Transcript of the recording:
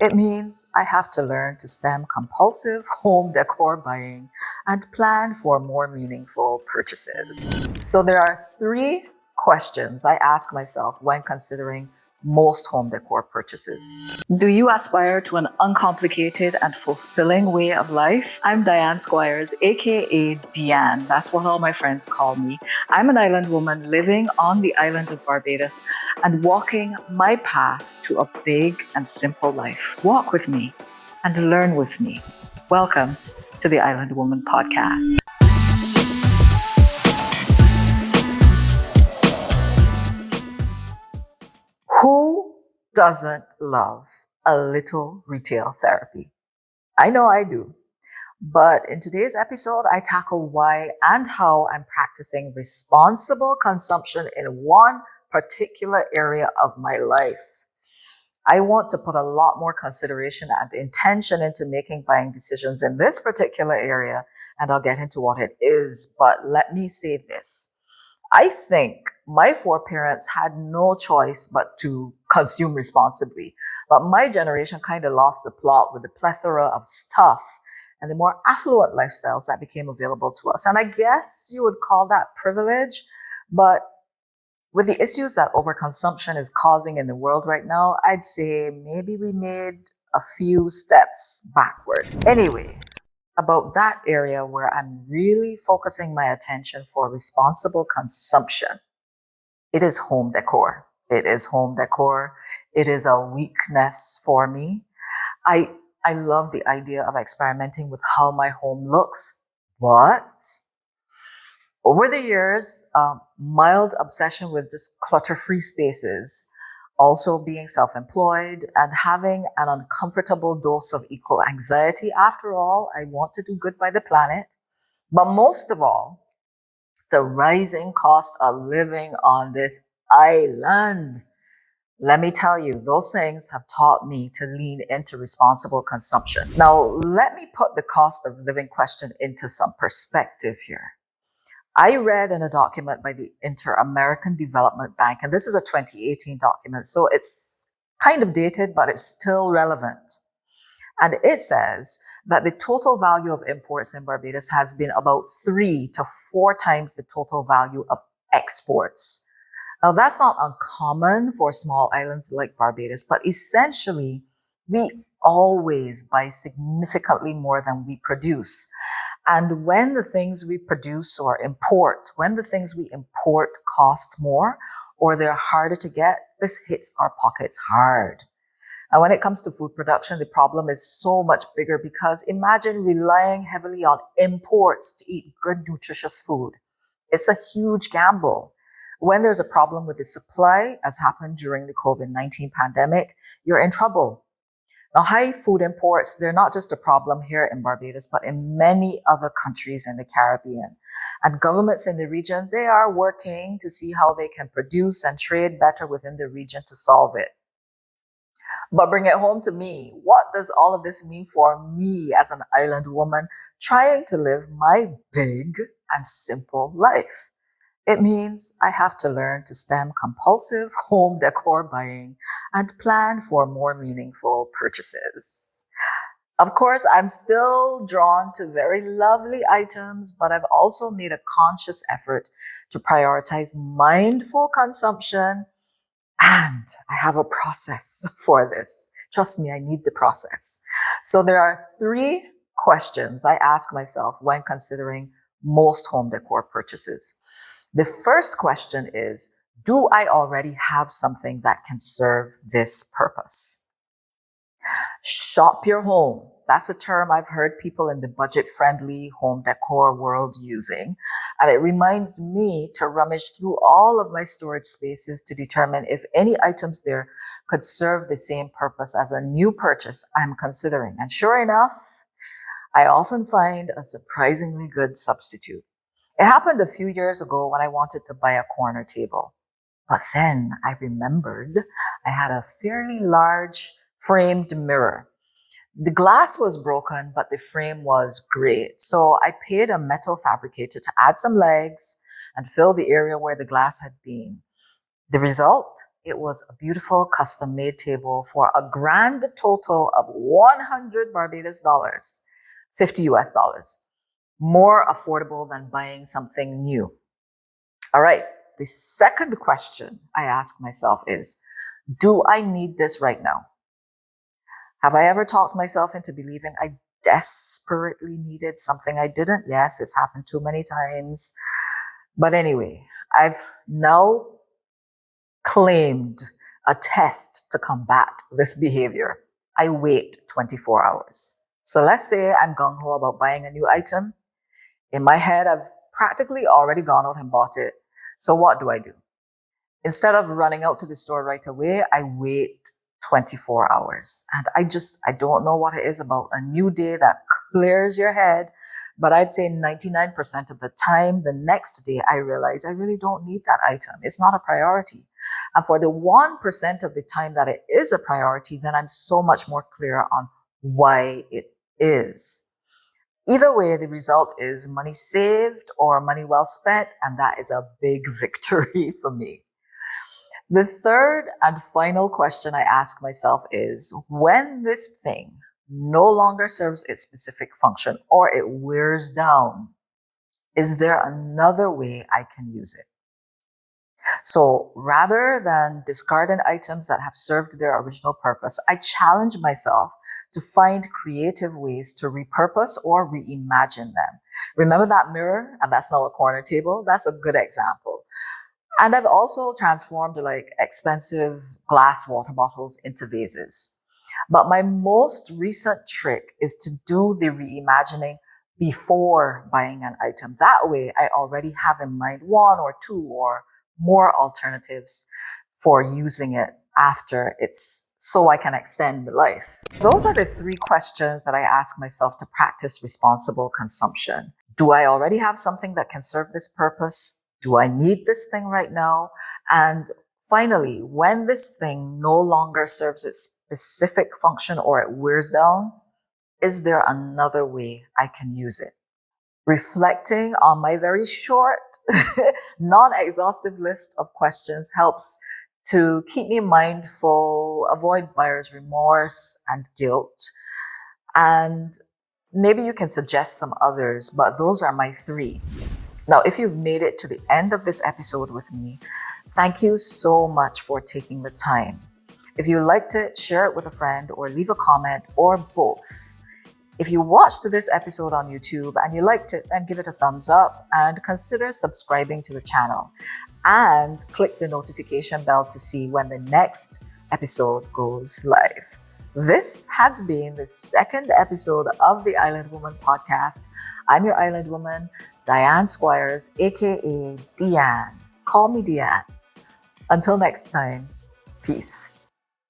It means I have to learn to stem compulsive home decor buying and plan for more meaningful purchases. So there are three questions I ask myself when considering most home decor purchases. Do you aspire to an uncomplicated and fulfilling way of life? I'm Dianne AKA D-Anne. That's what all my friends call me. I'm an island woman living on the island of Barbados and walking my path to a big and simple life. Walk with me and learn with me. Welcome to the Island Woman Podcast. Who doesn't love a little retail therapy? I know I do. But in today's episode, I tackle why and how I'm practicing responsible consumption in one particular area of my life. I want to put a lot more consideration and intention into making buying decisions in this particular area, and I'll get into what it is. But let me say this. I think my foreparents had no choice but to consume responsibly. But my generation kind of lost the plot with the plethora of stuff and the more affluent lifestyles that became available to us. And I guess you would call that privilege. But with the issues that overconsumption is causing in the world right now, I'd say maybe we made a few steps backward. Anyway, about that area where I'm really focusing my attention for responsible consumption. It is home decor. It is home decor. It is a weakness for me. I love the idea of experimenting with how my home looks, but over the years, mild obsession with just clutter-free spaces, also being self-employed and having an uncomfortable dose of equal anxiety. After all, I want to do good by the planet. But most of all, the rising cost of living on this island. Let me tell you, those things have taught me to lean into responsible consumption. Now, let me put the cost of living question into some perspective here. I read in a document by the Inter-American Development Bank, and this is a 2018 document, so it's kind of dated, but it's still relevant. And it says that the total value of imports in Barbados has been about 3 to 4 times the total value of exports. Now, that's not uncommon for small islands like Barbados, but essentially, we always buy significantly more than we produce. And when the things we produce or import, when the things we import cost more or they're harder to get, this hits our pockets hard. And when it comes to food production, the problem is so much bigger because imagine relying heavily on imports to eat good, nutritious food. It's a huge gamble. When there's a problem with the supply, as happened during the COVID-19 pandemic, you're in trouble. Now, high food imports, they're not just a problem here in Barbados, but in many other countries in the Caribbean. And governments in the region, they are working to see how they can produce and trade better within the region to solve it. But bring it home to me. What does all of this mean for me as an island woman trying to live my big and simple life? It means I have to learn to stem compulsive home decor buying and plan for more meaningful purchases. Of course, I'm still drawn to very lovely items, but I've also made a conscious effort to prioritize mindful consumption, and I have a process for this. Trust me, I need the process. So there are 3 questions I ask myself when considering most home decor purchases. The first question is, do I already have something that can serve this purpose? Shop your home. That's a term I've heard people in the budget-friendly home decor world using. And it reminds me to rummage through all of my storage spaces to determine if any items there could serve the same purpose as a new purchase I'm considering. And sure enough, I often find a surprisingly good substitute. It happened a few years ago when I wanted to buy a corner table. But then I remembered I had a fairly large framed mirror. The glass was broken, but the frame was great. So I paid a metal fabricator to add some legs and fill the area where the glass had been. The result? it was a beautiful custom-made table for a grand total of 100 Barbados dollars, 50 US dollars. More affordable than buying something new. All right. The second question I ask myself is, do I need this right now? Have I ever talked myself into believing I desperately needed something I didn't? Yes, it's happened too many times. But anyway, I've now claimed a test to combat this behavior. I wait 24 hours. So let's say I'm gung-ho about buying a new item. In my head, I've practically already gone out and bought it. So what do? Instead of running out to the store right away, I wait 24 hours. And I don't know what it is about a new day that clears your head. But I'd say 99% of the time, the next day, I realize I really don't need that item. It's not a priority. And for the 1% of the time that it is a priority, then I'm so much more clear on why it is. Either way, the result is money saved or money well spent, and that is a big victory for me. The third and final question I ask myself is, when this thing no longer serves its specific function or it wears down, is there another way I can use it? So rather than discarding items that have served their original purpose, I challenge myself to find creative ways to repurpose or reimagine them. Remember that mirror? And that's now a corner table. That's a good example. And I've also transformed like expensive glass water bottles into vases. But my most recent trick is to do the reimagining before buying an item. That way, I already have in mind one or two or more alternatives for using it after so I can extend the life. Those are the three questions that I ask myself to practice responsible consumption. Do I already have something that can serve this purpose? Do I need this thing right now? And finally, when this thing no longer serves its specific function or it wears down, is there another way I can use it? Reflecting on my very short, non-exhaustive list of questions helps to keep me mindful, avoid buyer's remorse and guilt. And maybe you can suggest some others, but those are my three. Now, if you've made it to the end of this episode with me, thank you so much for taking the time. If you liked it, share it with a friend or leave a comment or both. If you watched this episode on YouTube and you liked it, then give it a thumbs up and consider subscribing to the channel and click the notification bell to see when the next episode goes live. This has been the second episode of the Island Woman podcast. I'm your Island Woman, Dianne Squires, AKA D-Anne. Call me D-Anne. Until next time, peace.